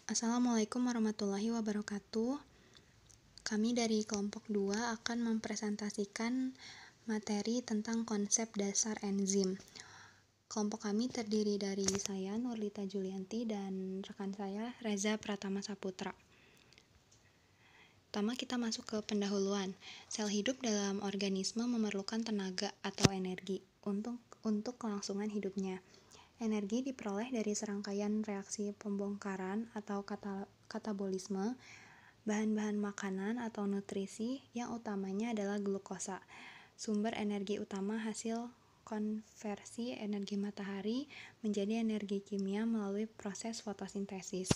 Assalamualaikum warahmatullahi wabarakatuh. Kami dari kelompok 2 akan mempresentasikan materi tentang konsep dasar enzim. Kelompok kami terdiri dari saya, Nurlita Julianti, dan rekan saya, Reza Pratama Saputra. Pertama kita masuk ke pendahuluan. Sel hidup dalam organisme memerlukan tenaga atau energi untuk kelangsungan hidupnya. Energi diperoleh dari serangkaian reaksi pembongkaran atau katabolisme, bahan-bahan makanan atau nutrisi yang utamanya adalah glukosa. Sumber energi utama hasil konversi energi matahari menjadi energi kimia melalui proses fotosintesis.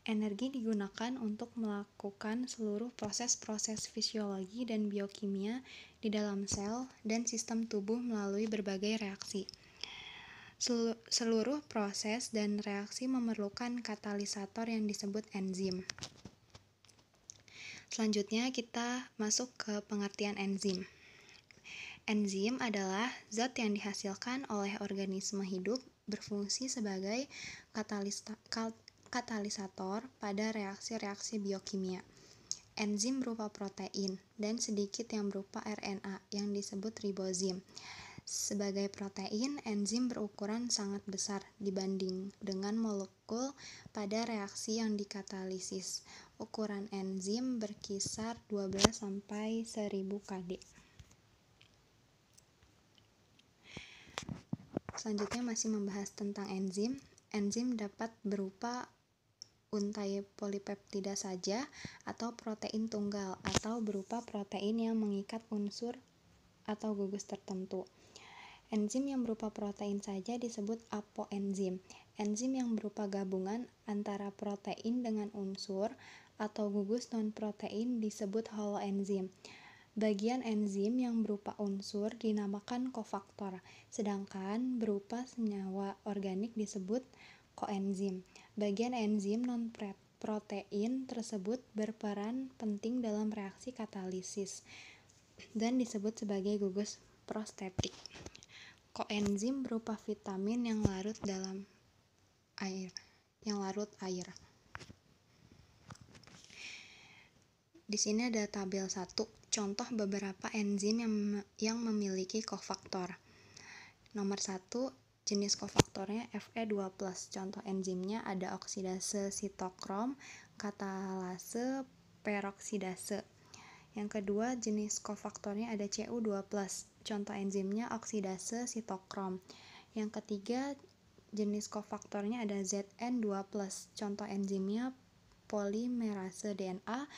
Energi digunakan untuk melakukan seluruh proses-proses fisiologi dan biokimia di dalam sel dan sistem tubuh melalui berbagai reaksi. Seluruh proses dan reaksi memerlukan katalisator yang disebut enzim. Selanjutnya kita masuk ke pengertian enzim. Enzim adalah zat yang dihasilkan oleh organisme hidup berfungsi sebagai katalisator pada reaksi-reaksi biokimia. Enzim berupa protein dan sedikit yang berupa RNA yang disebut ribozim. Sebagai protein, enzim berukuran sangat besar dibanding dengan molekul pada reaksi yang dikatalisis. Ukuran enzim berkisar 12 sampai 1000 kD. Selanjutnya masih membahas tentang enzim. Enzim dapat berupa untai polipeptida saja atau protein tunggal atau berupa protein yang mengikat unsur atau gugus tertentu. Enzim yang berupa protein saja disebut apoenzim. Enzim yang berupa gabungan antara protein dengan unsur atau gugus non-protein disebut holoenzim. Bagian enzim yang berupa unsur dinamakan kofaktor, sedangkan berupa senyawa organik disebut koenzim. Bagian enzim non-protein tersebut berperan penting dalam reaksi katalisis dan disebut sebagai gugus prostetik. Koenzim berupa vitamin yang larut air. Di sini ada tabel 1, contoh beberapa enzim yang memiliki kofaktor. Nomor 1, jenis kofaktornya Fe2+. Contoh enzimnya ada oksidase sitokrom, katalase, peroksidase. Yang kedua, jenis kofaktornya ada Cu2+. Contoh enzimnya oksidase sitokrom. Yang ketiga, jenis kofaktornya ada Zn2+. Contoh enzimnya polimerase DNA,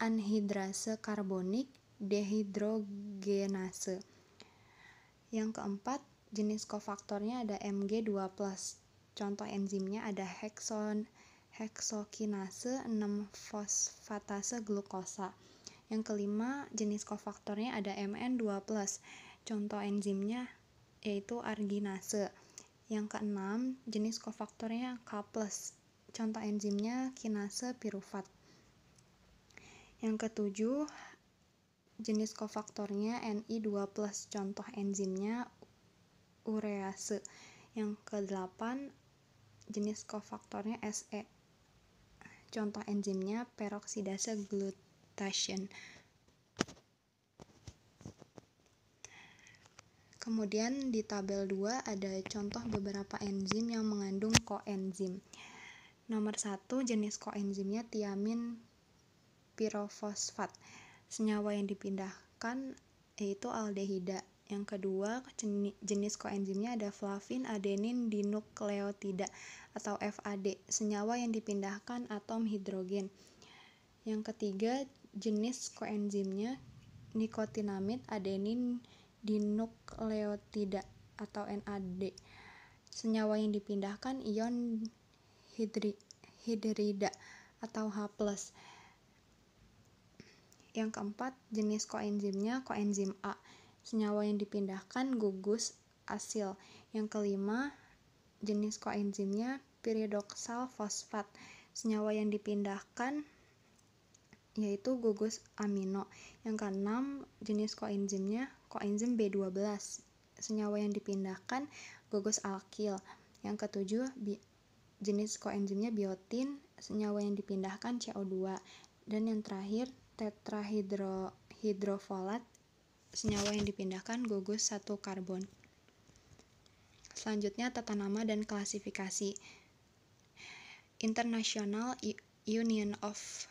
anhidrase karbonik, dehidrogenase. Yang keempat, jenis kofaktornya ada Mg2+. Contoh enzimnya ada heksokinase 6-fosfatase glukosa. Yang kelima, jenis kofaktornya ada Mn2+. Contoh enzimnya yaitu arginase. Yang keenam, jenis kofaktornya K+. Contoh enzimnya kinase pirufat. Yang ketujuh, jenis kofaktornya Ni2+. Contoh enzimnya urease. Yang kedelapan, jenis kofaktornya Se. Contoh enzimnya peroksidase glutation. Kemudian di tabel 2 ada contoh beberapa enzim yang mengandung koenzim. Nomor 1, jenis koenzimnya tiamin pirofosfat. Senyawa yang dipindahkan yaitu aldehida. Yang kedua, jenis koenzimnya ada flavin adenin dinukleotida atau FAD. Senyawa yang dipindahkan atom hidrogen. Yang ketiga, jenis koenzimnya nikotinamid adenin dinukleotida atau NAD. Senyawa yang dipindahkan ion hidrida atau H+. Yang keempat, jenis koenzimnya koenzim A. Senyawa yang dipindahkan gugus asil. Yang kelima, jenis koenzimnya piridoksal fosfat. Senyawa yang dipindahkan yaitu gugus amino. Yang keenam, jenis koenzimnya koenzim B12. Senyawa yang dipindahkan gugus alkil. Yang ketujuh, jenis koenzimnya biotin, senyawa yang dipindahkan CO2, dan yang terakhir tetrahidrofolat, senyawa yang dipindahkan gugus 1 karbon. Selanjutnya tata nama dan klasifikasi. International Union of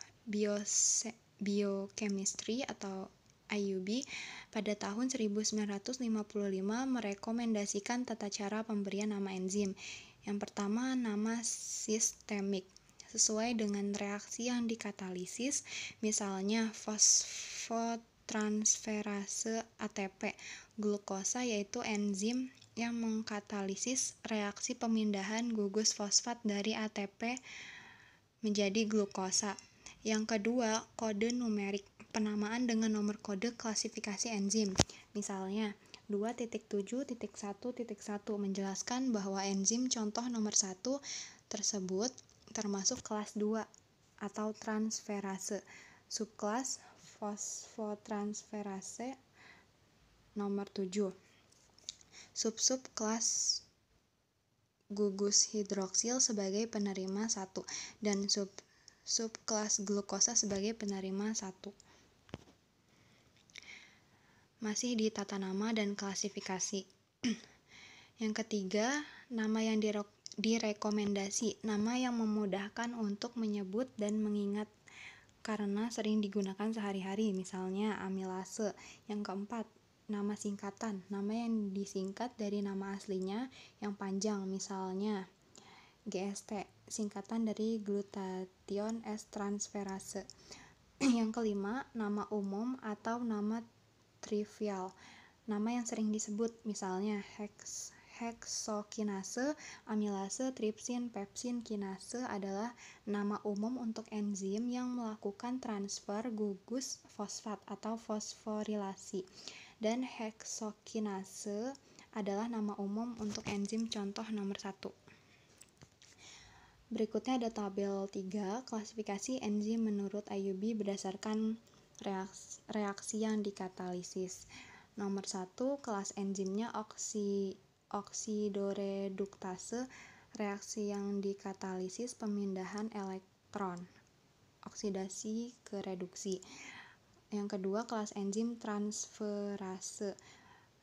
Biochemistry atau IUB pada tahun 1955 merekomendasikan tata cara pemberian nama enzim. Yang pertama, nama sistemik, sesuai dengan reaksi yang dikatalisis, misalnya fosfotransferase ATP, glukosa yaitu enzim yang mengkatalisis reaksi pemindahan gugus fosfat dari ATP menjadi glukosa. Yang kedua, kode numerik, penamaan dengan nomor kode klasifikasi enzim. Misalnya, 2.7.1.1 menjelaskan bahwa enzim contoh nomor 1 tersebut termasuk kelas 2 atau transferase, subkelas fosfotransferase nomor 7, sub kelas gugus hidroksil sebagai penerima 1 dan subkelas glukosa sebagai penerima 1. Masih di tata nama dan klasifikasi. Yang ketiga, nama yang direkomendasi, nama yang memudahkan untuk menyebut dan mengingat karena sering digunakan sehari-hari, misalnya amilase. Yang keempat, nama singkatan, nama yang disingkat dari nama aslinya yang panjang, misalnya GST, singkatan dari glutathione S transferase. Yang kelima, nama umum atau nama trivial, nama yang sering disebut, misalnya heksokinase, amilase, tripsin, pepsin, kinase adalah nama umum untuk enzim yang melakukan transfer gugus fosfat atau fosforilasi. Dan heksokinase adalah nama umum untuk enzim contoh nomor 1. Berikutnya ada tabel 3, klasifikasi enzim menurut IUB berdasarkan reaksi yang dikatalisis. Nomor 1, kelas enzimnya oksidoreduktase, reaksi yang dikatalisis pemindahan elektron, oksidasi ke reduksi. Yang kedua, kelas enzim transferase,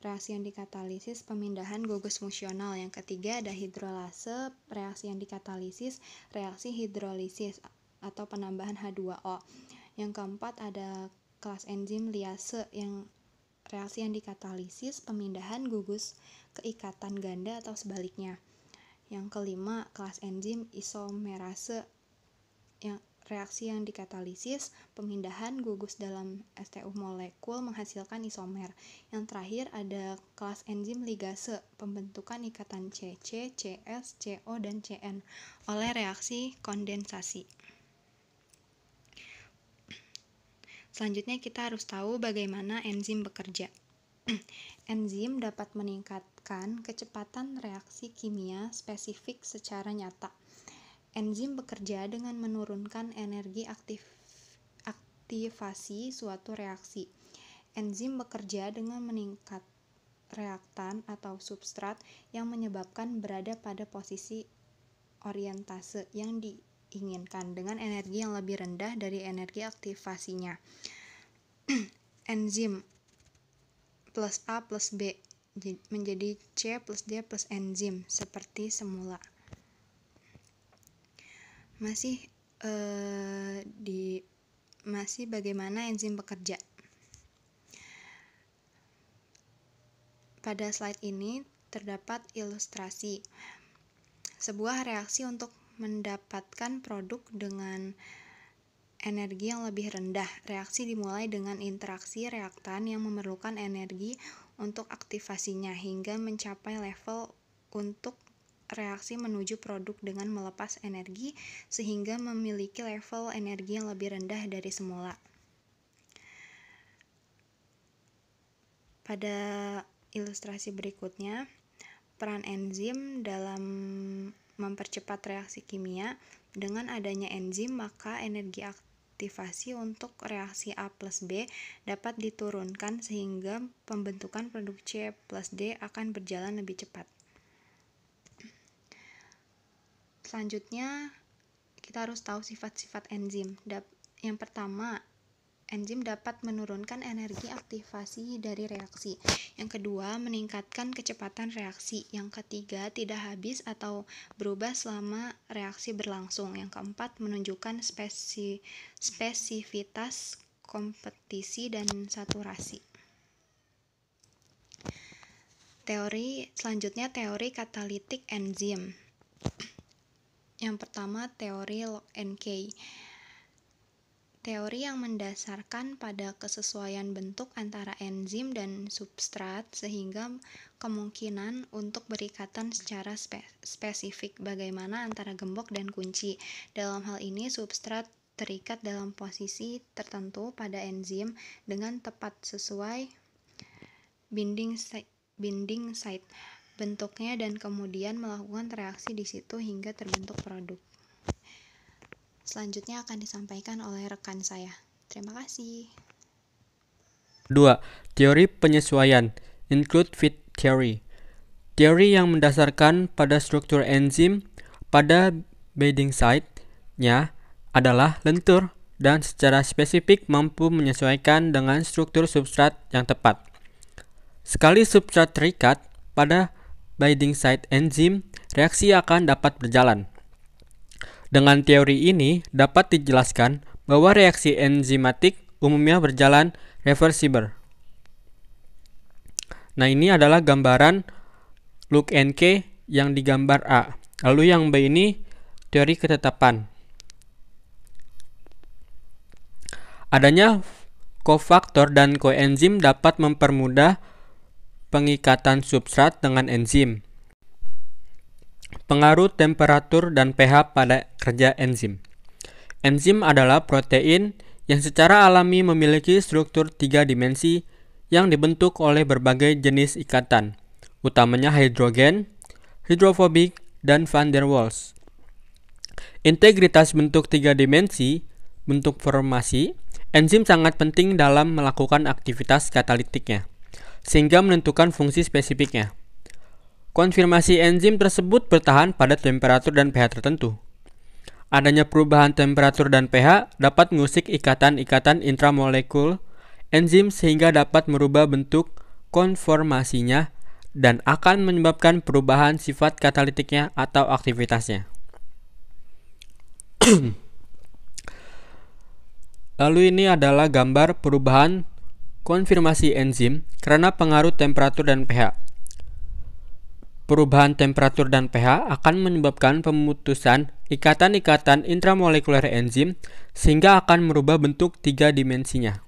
reaksi yang dikatalisis pemindahan gugus fungsional. Yang ketiga ada hidrolase, reaksi yang dikatalisis reaksi hidrolisis atau penambahan H2O. Yang keempat ada kelas enzim liase, yang reaksi yang dikatalisis pemindahan gugus ke ikatan ganda atau sebaliknya. Yang kelima kelas enzim isomerase, yang reaksi yang dikatalisis pemindahan gugus dalam STU molekul menghasilkan isomer. Yang terakhir ada kelas enzim ligase, pembentukan ikatan CC, CS, CO, dan CN oleh reaksi kondensasi. Selanjutnya kita harus tahu bagaimana enzim bekerja. Enzim dapat meningkatkan kecepatan reaksi kimia spesifik secara nyata. Enzim bekerja dengan menurunkan energi aktivasi suatu reaksi. Enzim bekerja dengan meningkat reaktan atau substrat yang menyebabkan berada pada posisi orientase yang diinginkan dengan energi yang lebih rendah dari energi aktivasinya. Enzim plus A plus B menjadi C plus D plus enzim seperti semula. Masih bagaimana enzim bekerja. Pada slide ini terdapat ilustrasi sebuah reaksi untuk mendapatkan produk dengan energi yang lebih rendah. Reaksi dimulai dengan interaksi reaktan yang memerlukan energi untuk aktivasinya hingga mencapai level untuk reaksi menuju produk dengan melepas energi sehingga memiliki level energi yang lebih rendah dari semula. Pada ilustrasi berikutnya, peran enzim dalam mempercepat reaksi kimia. Dengan adanya enzim, maka energi aktivasi untuk reaksi A plus B dapat diturunkan sehingga pembentukan produk C plus D akan berjalan lebih cepat. Selanjutnya, kita harus tahu sifat-sifat enzim. Yang pertama, enzim dapat menurunkan energi aktivasi dari reaksi. Yang kedua, meningkatkan kecepatan reaksi. Yang ketiga, tidak habis atau berubah selama reaksi berlangsung. Yang keempat, menunjukkan spesifitas kompetisi dan saturasi. Selanjutnya teori katalitik enzim. Yang pertama, teori Lock and Key. Teori yang mendasarkan pada kesesuaian bentuk antara enzim dan substrat sehingga kemungkinan untuk berikatan secara spesifik bagaimana antara gembok dan kunci. Dalam hal ini, substrat terikat dalam posisi tertentu pada enzim dengan tepat sesuai binding site bentuknya dan kemudian melakukan reaksi di situ hingga terbentuk produk. Selanjutnya akan disampaikan oleh rekan saya. Terima kasih. 2. Teori penyesuaian, include fit theory. Teori yang mendasarkan pada struktur enzim pada binding site-nya adalah lentur dan secara spesifik mampu menyesuaikan dengan struktur substrat yang tepat. Sekali substrat terikat pada binding site enzim, reaksi akan dapat berjalan. Dengan teori ini dapat dijelaskan bahwa reaksi enzimatik umumnya berjalan reversible. Nah, ini adalah gambaran Lock and Key yang digambar A. Lalu yang B ini teori ketetapan. Adanya kofaktor dan koenzim dapat mempermudah pengikatan substrat dengan enzim. Pengaruh temperatur dan pH pada kerja enzim. Enzim adalah protein yang secara alami memiliki struktur 3 dimensi yang dibentuk oleh berbagai jenis ikatan, utamanya hidrogen, hidrofobik, dan van der Waals. Integritas bentuk 3 dimensi, bentuk formasi, enzim sangat penting dalam melakukan aktivitas katalitiknya, sehingga menentukan fungsi spesifiknya. Konfirmasi enzim tersebut bertahan pada temperatur dan pH tertentu. Adanya perubahan temperatur dan pH dapat mengusik ikatan-ikatan intramolekul enzim sehingga dapat merubah bentuk konformasinya dan akan menyebabkan perubahan sifat katalitiknya atau aktivitasnya. Lalu ini adalah gambar perubahan konfirmasi enzim karena pengaruh temperatur dan pH. Perubahan temperatur dan pH akan menyebabkan pemutusan ikatan-ikatan intramolekuler enzim sehingga akan merubah bentuk 3 dimensinya.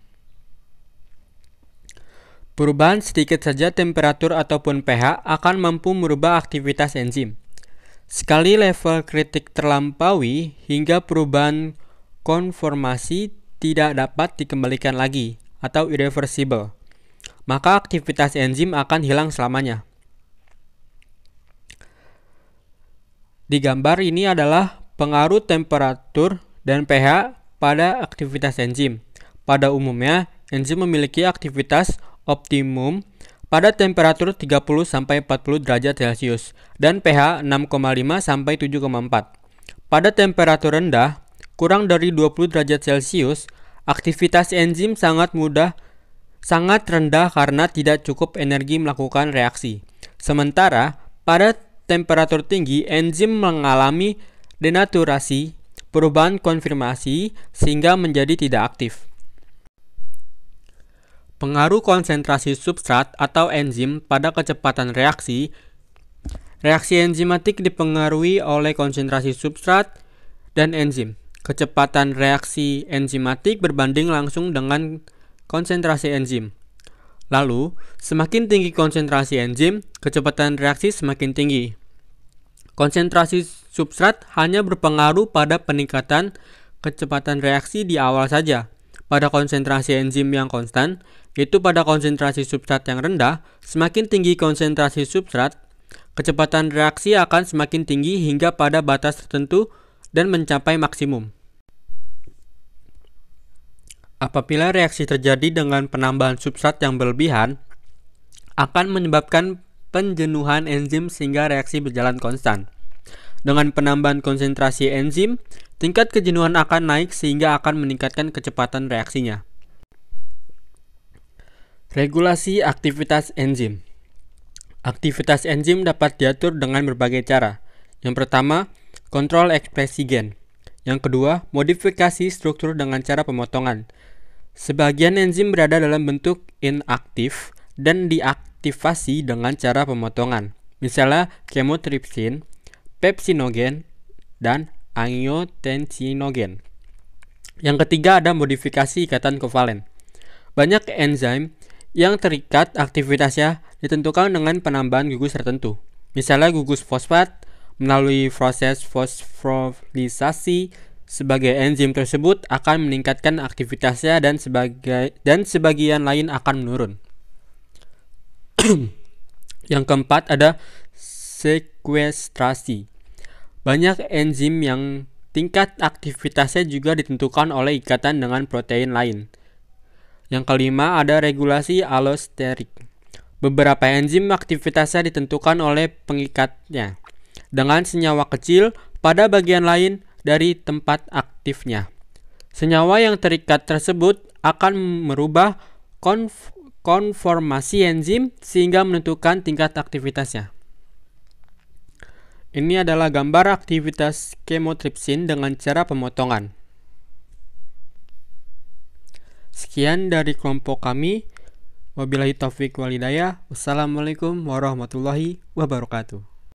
Perubahan sedikit saja temperatur ataupun pH akan mampu merubah aktivitas enzim. Sekali level kritik terlampaui hingga perubahan konformasi tidak dapat dikembalikan lagi atau irreversible, maka aktivitas enzim akan hilang selamanya. Di gambar ini adalah pengaruh temperatur dan pH pada aktivitas enzim. Pada umumnya, enzim memiliki aktivitas optimum pada temperatur 30-40 derajat Celcius dan pH 6,5-7,4. Pada temperatur rendah, kurang dari 20 derajat Celcius, aktivitas enzim sangat rendah karena tidak cukup energi melakukan reaksi. Sementara, pada temperatur tinggi, enzim mengalami denaturasi, perubahan konfirmasi, sehingga menjadi tidak aktif. Pengaruh konsentrasi substrat atau enzim pada kecepatan reaksi. Reaksi enzimatik dipengaruhi oleh konsentrasi substrat dan enzim. Kecepatan reaksi enzimatik berbanding langsung dengan konsentrasi enzim. Lalu, semakin tinggi konsentrasi enzim, kecepatan reaksi semakin tinggi. Konsentrasi substrat hanya berpengaruh pada peningkatan kecepatan reaksi di awal saja. Pada konsentrasi enzim yang konstan, yaitu pada konsentrasi substrat yang rendah, semakin tinggi konsentrasi substrat, kecepatan reaksi akan semakin tinggi hingga pada batas tertentu dan mencapai maksimum. Apabila reaksi terjadi dengan penambahan substrat yang berlebihan, akan menyebabkan penjenuhan enzim sehingga reaksi berjalan konstan. Dengan penambahan konsentrasi enzim, tingkat kejenuhan akan naik sehingga akan meningkatkan kecepatan reaksinya. Regulasi aktivitas enzim. Aktivitas enzim dapat diatur dengan berbagai cara. Yang pertama, kontrol ekspresi gen. Yang kedua, modifikasi struktur dengan cara pemotongan. Sebagian enzim berada dalam bentuk inaktif dan diaktifasi dengan cara pemotongan. Misalnya kemotripsin, pepsinogen, dan angiotensinogen. Yang ketiga ada modifikasi ikatan kovalen. Banyak enzim yang terikat aktivitasnya ditentukan dengan penambahan gugus tertentu. Misalnya gugus fosfat melalui proses fosforisasi. Sebagai enzim tersebut akan meningkatkan aktivitasnya dan sebagian lain akan menurun. Yang keempat ada sekuestrasi. Banyak enzim yang tingkat aktivitasnya juga ditentukan oleh ikatan dengan protein lain. Yang kelima ada regulasi allosterik. Beberapa enzim aktivitasnya ditentukan oleh pengikatnya dengan senyawa kecil pada bagian lain dari tempat aktifnya. Senyawa yang terikat tersebut akan merubah konformasi enzim sehingga menentukan tingkat aktivitasnya. Ini adalah gambar aktivitas kemotripsin dengan cara pemotongan. Sekian dari kelompok kami. Wabillahi taufiq wal hidayah. Wassalamualaikum warahmatullahi wabarakatuh.